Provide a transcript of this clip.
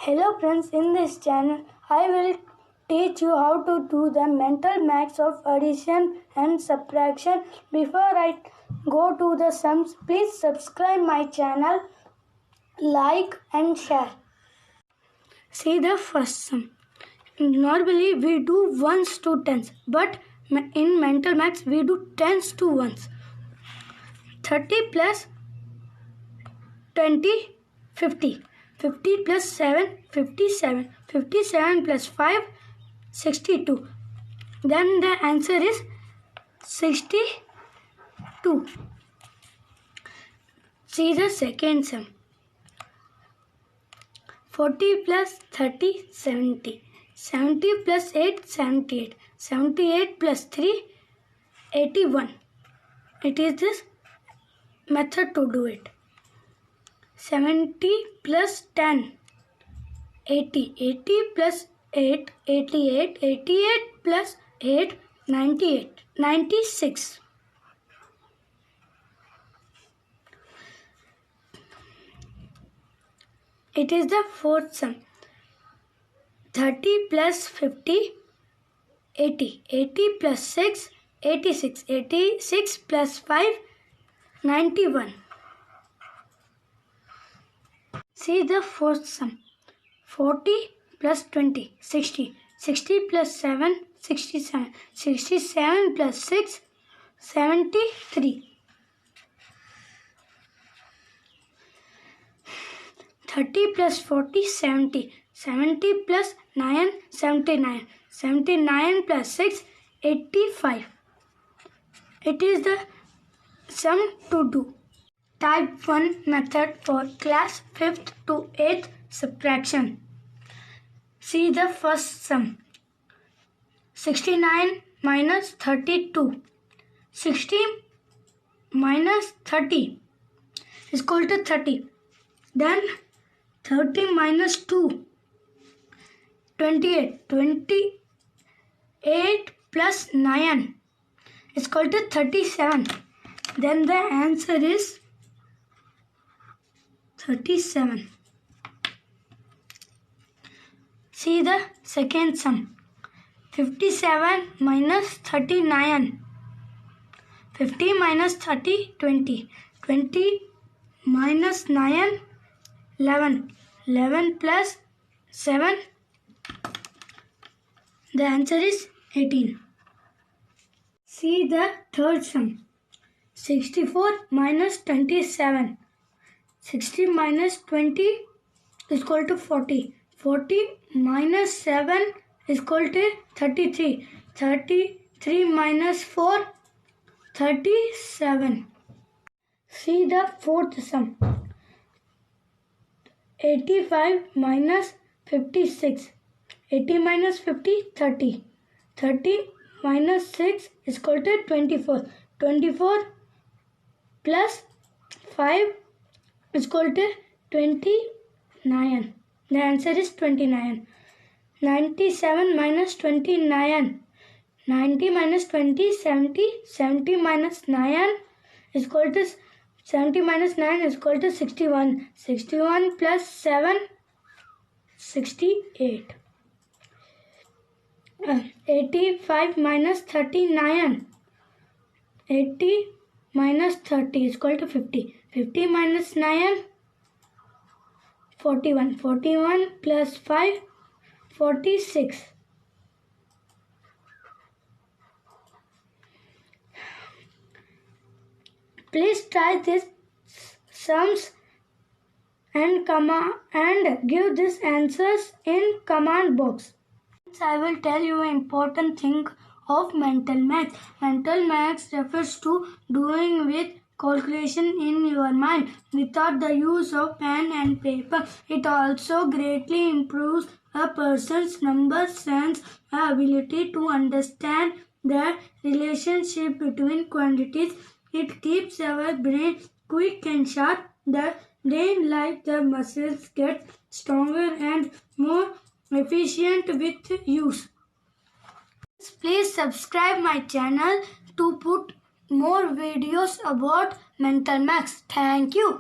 Hello friends, in this channel I will teach you how to do the mental maths of addition and subtraction. Before I go to the sums, please subscribe my channel, like and share. See the first sum. Normally we do ones to tens, but in mental maths we do tens to ones. 30 plus 20, 50. 50 plus 7, 57. 57 plus 5, 62. Then the answer is 62. See the second sum. 40 plus 30, 70. 70 plus 8, 78. 78 plus 3, 81. It is this method to do it. 70 plus 10, 80. 80 plus 8, 88. 88 plus 8, 98. 96. It is the fourth sum. 30 plus 50, 80. 80 plus 6, 86. 86 plus 5, 91. See the fourth sum. 40 plus 20, 60. 60 plus 7, 67. 67 plus 6, 73. 30 plus 40, 70. 70 plus 9, 79. 79 plus 6, 85. It is the sum to do. Type 1 method for class 5th to 8th subtraction. See the first sum. 69 minus 32. 60 minus 30 is equal to 30. Then 30 minus 2. 28. 28 plus 9 is equal to 37. Then the answer is 37. See the second sum. 57 minus 39. 50 minus 30, 20. 20 minus 9, 11. 11 plus 7. The answer is 18. See the third sum. 64 minus 27. 60 minus 20 is equal to 40. 40 minus 7 is equal to 33. 33 minus 4, 37. See the fourth sum. 85 minus 56. 80 minus 50, 30. 30 minus 6 is equal to 24. 24 plus 5 is equal to 29. The answer is 29. 97 minus 29. 90 minus 20, 70. 70 minus 9 is equal to 70 minus 9 is equal to 61. 61 plus 7, 68. 85 minus 39. 80 minus 30 is equal to 50. 50 minus 9, 41. 41 plus 5, 46. Please try these sums and give these answers in comment box. I will tell you an important thing of mental maths. Mental maths refers to doing with calculation in your mind without the use of pen and paper. It also greatly improves a person's number sense, ability to understand the relationship between quantities. It keeps our brain quick and sharp. The brain, like the muscles, gets stronger and more efficient with use. Please subscribe my channel to put more videos about mental maths. Thank you.